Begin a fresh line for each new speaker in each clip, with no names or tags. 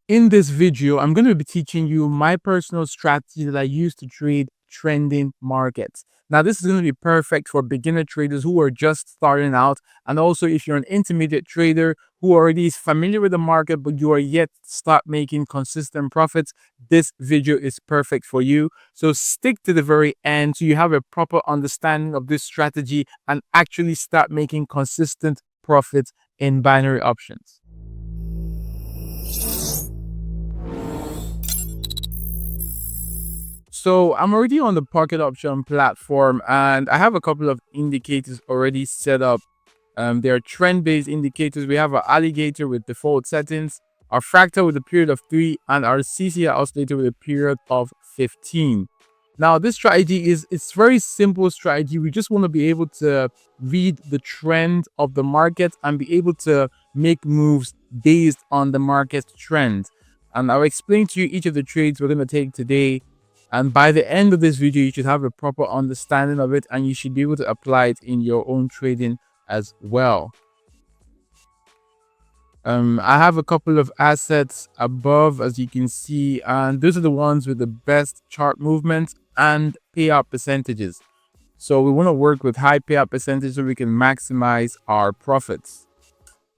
In this video, I'm going to be teaching you my personal strategy that I use to trade trending markets. Now, this is going to be perfect for beginner traders who are just starting out, and also if you're an intermediate trader who already is familiar with the market but you are yet to start making consistent profits. This video is perfect for you. So stick to the very end so you have a proper understanding of this strategy and actually start making consistent profits in binary options. So I'm already on the pocket option platform and I have a couple of indicators already set up. They are trend-based indicators. We have our alligator with default settings, our fractal with a period of 3, and our CCI oscillator with a period of 15. Now, this strategy it's very simple strategy. We just want to be able to read the trend of the market and be able to make moves based on the market trend. And I'll explain to you each of the trades we're going to take today. And by the end of this video, you should have a proper understanding of it and you should be able to apply it in your own trading as well. I have a couple of assets above, as you can see, and those are the ones with the best chart movement and payout percentages. So we want to work with high payout percentage so we can maximize our profits.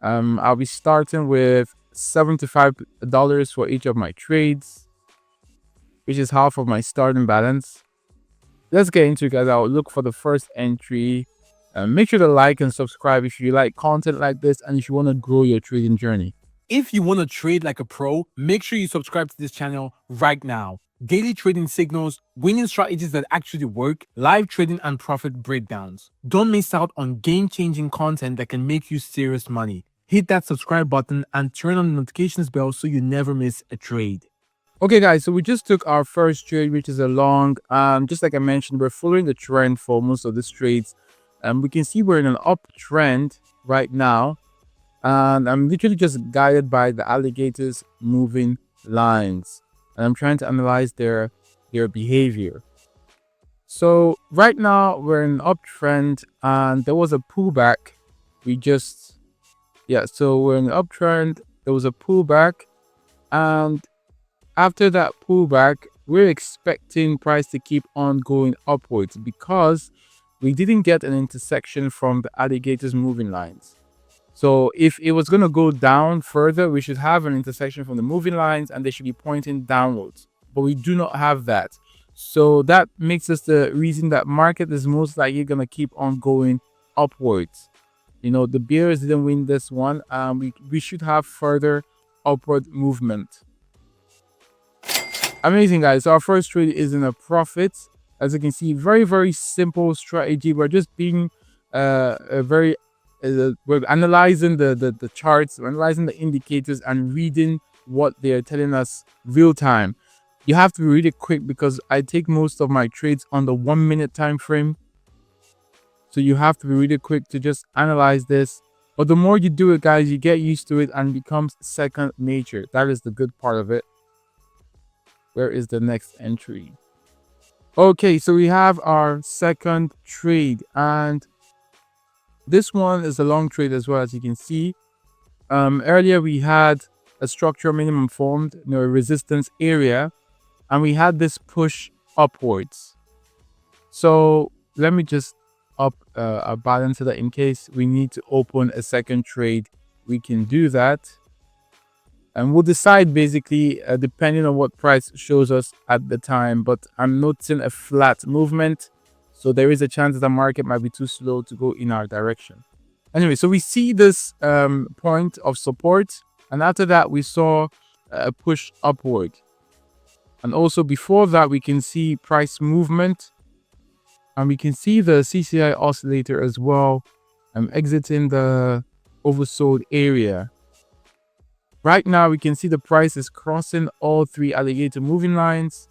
I'll be starting with $75 for each of my trades, which is half of my starting balance. Let's get into it, guys. I'll look for the first entry. Make sure to like and subscribe if you like content like this and if you want to grow your trading journey.
If you want to trade like a pro, make sure you subscribe to this channel right now. Daily trading signals, winning strategies that actually work, live trading and profit breakdowns. Don't miss out on game-changing content that can make you serious money. Hit that subscribe button and turn on the notifications bell so you never miss a trade.
Okay, guys, so we just took our first trade, which is a long. Just like I mentioned, we're following the trend for most of these trades. We can see we're in an uptrend right now, and I'm literally just guided by the alligators moving lines, and I'm trying to analyze their behavior. So right now we're in an uptrend, and there was a pullback. So we're in an uptrend. There was a pullback, and after that pullback, we're expecting price to keep on going upwards because we didn't get an intersection from the alligators moving lines. So if it was going to go down further, we should have an intersection from the moving lines and they should be pointing downwards. But we do not have that. So that makes us the reason that market is most likely going to keep on going upwards. You know, the bears didn't win this one. We should have further upward movement. Amazing, guys. So our first trade is in a profit. As you can see, very simple strategy. We're just being we're analyzing the charts, we're analyzing the indicators and reading what they're telling us real time. You have to be really quick because I take most of my trades on the 1 minute time frame. So you have to be really quick to just analyze this. But the more you do it, guys, you get used to it and it becomes second nature. That is the good part of it. Where is the next entry? Okay, so we have our second trade, and this one is a long trade as well, as you can see. Earlier we had a structural minimum formed, a resistance area, and we had this push upwards. So let me just up our balance so that in case we need to open a second trade, we can do that. And we'll decide basically depending on what price shows us at the time. But I'm noticing a flat movement. So there is a chance that the market might be too slow to go in our direction. Anyway, so we see this point of support. And after that, we saw a push upward. And also before that, we can see price movement. And we can see the CCI oscillator as well. I'm exiting the oversold area. Right now, we can see the price is crossing all three alligator moving lines,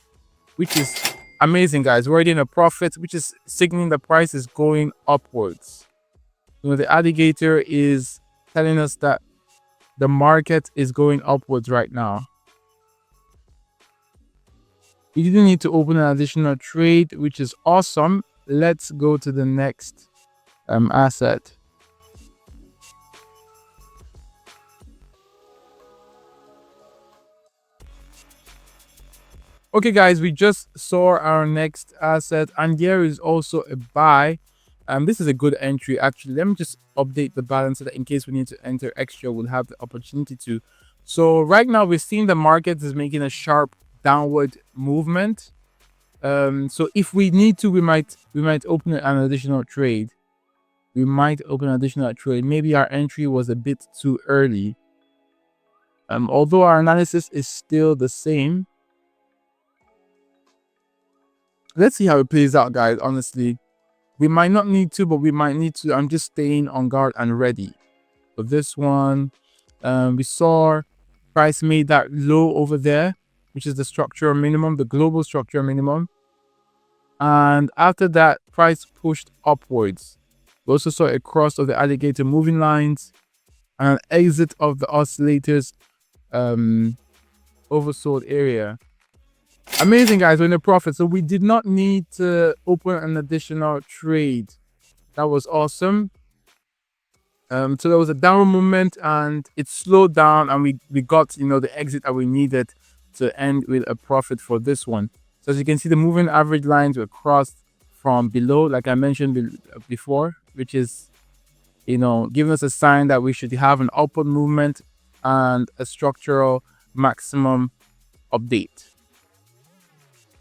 which is amazing, guys. We're already in a profit, which is signaling the price is going upwards. The alligator is telling us that the market is going upwards right now. We didn't need to open an additional trade, which is awesome. Let's go to the next asset. Okay, guys, we just saw our next asset, and there is also a buy. This is a good entry, actually. Let me just update the balance so that in case we need to enter extra, we'll have the opportunity to. So right now, we're seeing the market is making a sharp downward movement. So if we need to, we might open an additional trade. We might open an additional trade. Maybe our entry was a bit too early. Although our analysis is still the same. Let's see how it plays out, guys. Honestly, we might not need to, but we might need to. I'm just staying on guard and ready. For this one, we saw price made that low over there, which is the structural minimum, the global structural minimum. And after that, price pushed upwards. We also saw a cross of the alligator moving lines and an exit of the oscillators oversold area. Amazing, guys. We're in a profit. So we did not need to open an additional trade. That was awesome. So there was a downward movement and it slowed down, and we got the exit that we needed to end with a profit for this one. So as you can see, the moving average lines were crossed from below, like I mentioned before, which is giving us a sign that we should have an upward movement and a structural maximum update.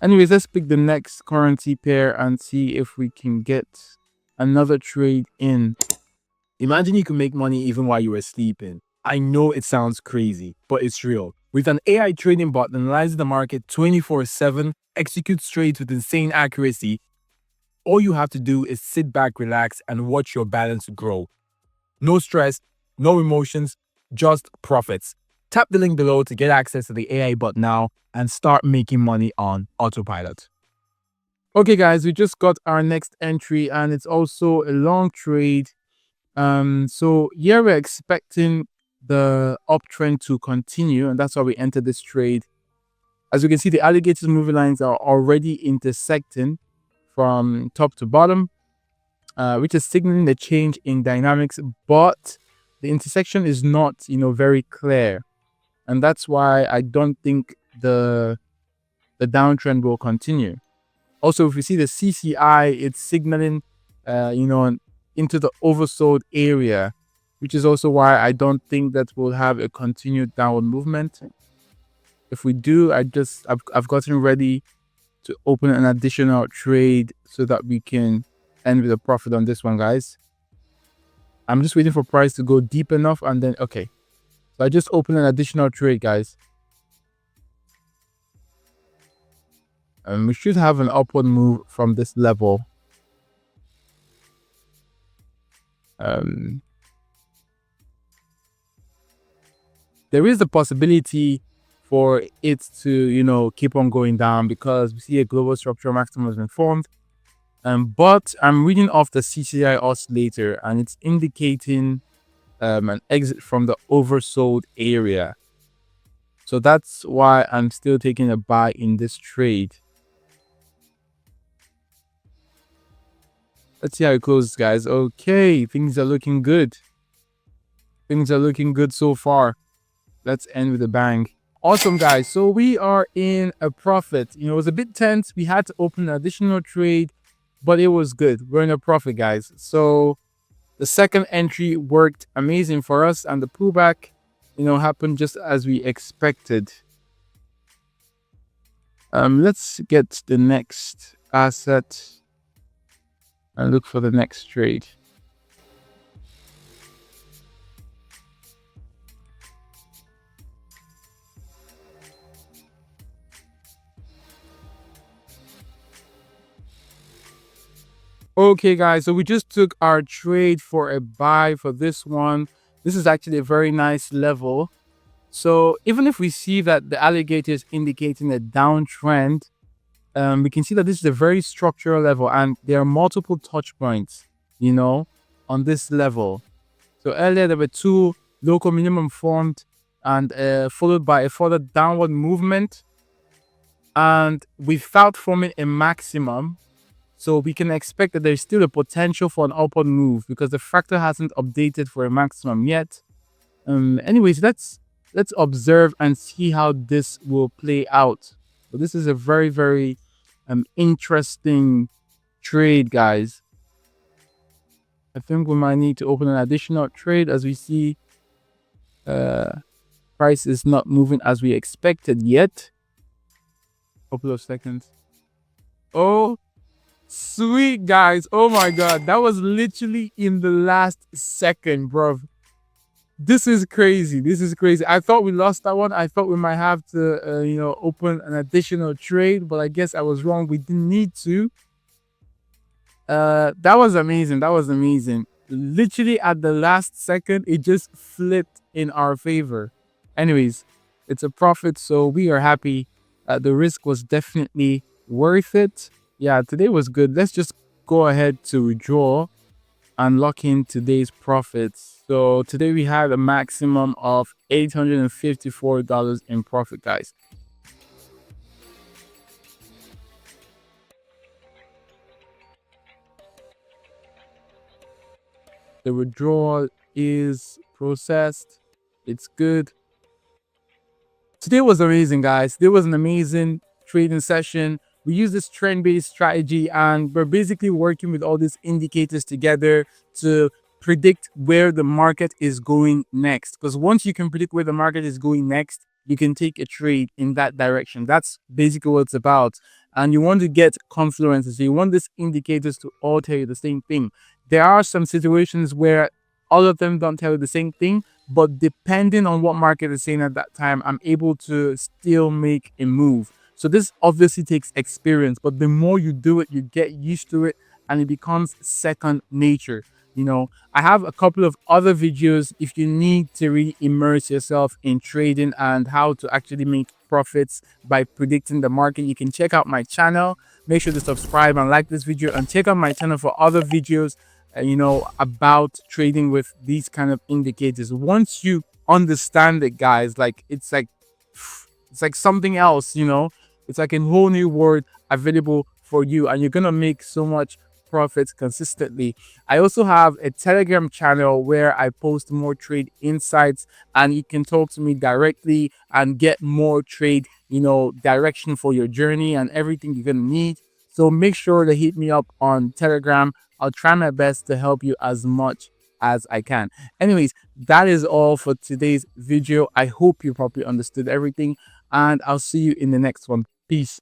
Anyways, let's pick the next currency pair and see if we can get another trade in.
Imagine you can make money even while you were sleeping. I know it sounds crazy, but it's real. With an AI trading bot that analyzes the market 24/7, executes trades with insane accuracy, all you have to do is sit back, relax, and watch your balance grow. No stress, no emotions, just profits. Tap the link below to get access to the AI bot now and start making money on autopilot.
Okay, guys, we just got our next entry, and it's also a long trade. So here we're expecting the uptrend to continue, and that's why we entered this trade. As you can see, the alligator's moving lines are already intersecting from top to bottom, which is signaling the change in dynamics, but the intersection is not, very clear. And that's why I don't think the downtrend will continue. Also, if you see the CCI, it's signaling, into the oversold area, which is also why I don't think that we'll have a continued downward movement. If we do, I've gotten ready to open an additional trade so that we can end with a profit on this one, guys. I'm just waiting for price to go deep enough, and then okay. So I just opened an additional trade, guys. And we should have an upward move from this level. There is the possibility for it to, keep on going down because we see a global structural maximum has been formed. But I'm reading off the CCI oscillator, and it's indicating an exit from the oversold area. So that's why I'm still taking a buy in this trade. Let's see how it closes, guys. Okay, things are looking good. Things are looking good so far. Let's end with a bang. Awesome, guys. So we are in a profit. It was a bit tense. We had to open an additional trade, but it was good. We're in a profit, guys. So the second entry worked amazing for us, and the pullback, happened just as we expected. Let's get the next asset and look for the next trade. Okay, guys, so we just took our trade for a buy for this one. This is actually a very nice level. So even if we see that the alligator is indicating a downtrend, we can see that this is a very structural level, and there are multiple touch points, on this level. So earlier there were two local minimum formed, and followed by a further downward movement, and without forming a maximum. So we can expect that there's still a potential for an upward move because the fractal hasn't updated for a maximum yet. Anyways, let's observe and see how this will play out So this is a very, very interesting trade, guys. I think we might need to open an additional trade as we see price is not moving as we expected yet. Couple of seconds. Oh, sweet, guys. Oh my god, that was literally in the last second, bro. This is crazy. This is crazy. I thought we lost that one. I thought we might have to, open an additional trade, but I guess I was wrong. We didn't need to. That was amazing. That was amazing. Literally at the last second, it just flipped in our favor. Anyways, it's a profit, so we are happy. The risk was definitely worth it. Yeah, today was good. Let's just go ahead to withdraw and lock in today's profits. So today we had a maximum of $854 in profit, guys. The withdrawal is processed. It's good. Today was amazing, guys. There was an amazing trading session. We use this trend-based strategy, and we're basically working with all these indicators together to predict where the market is going next. Because once you can predict where the market is going next, you can take a trade in that direction. That's basically what it's about. And you want to get confluences. So you want these indicators to all tell you the same thing. There are some situations where all of them don't tell you the same thing, but depending on what market is saying at that time, I'm able to still make a move. So this obviously takes experience, but the more you do it, you get used to it and it becomes second nature. I have a couple of other videos if you need to really immerse yourself in trading and how to actually make profits by predicting the market. You can check out my channel. Make sure to subscribe and like this video, and check out my channel for other videos about trading with these kind of indicators. Once you understand it, guys, it's like something else. It's like a whole new world available for you, and you're gonna make so much profits consistently. I also have a Telegram channel where I post more trade insights, and you can talk to me directly and get more trade direction for your journey and everything you're gonna need. So make sure to hit me up on Telegram. I'll try my best to help you as much as I can. Anyways, that is all for today's video. I hope you properly understood everything, and I'll see you in the next one. Peace.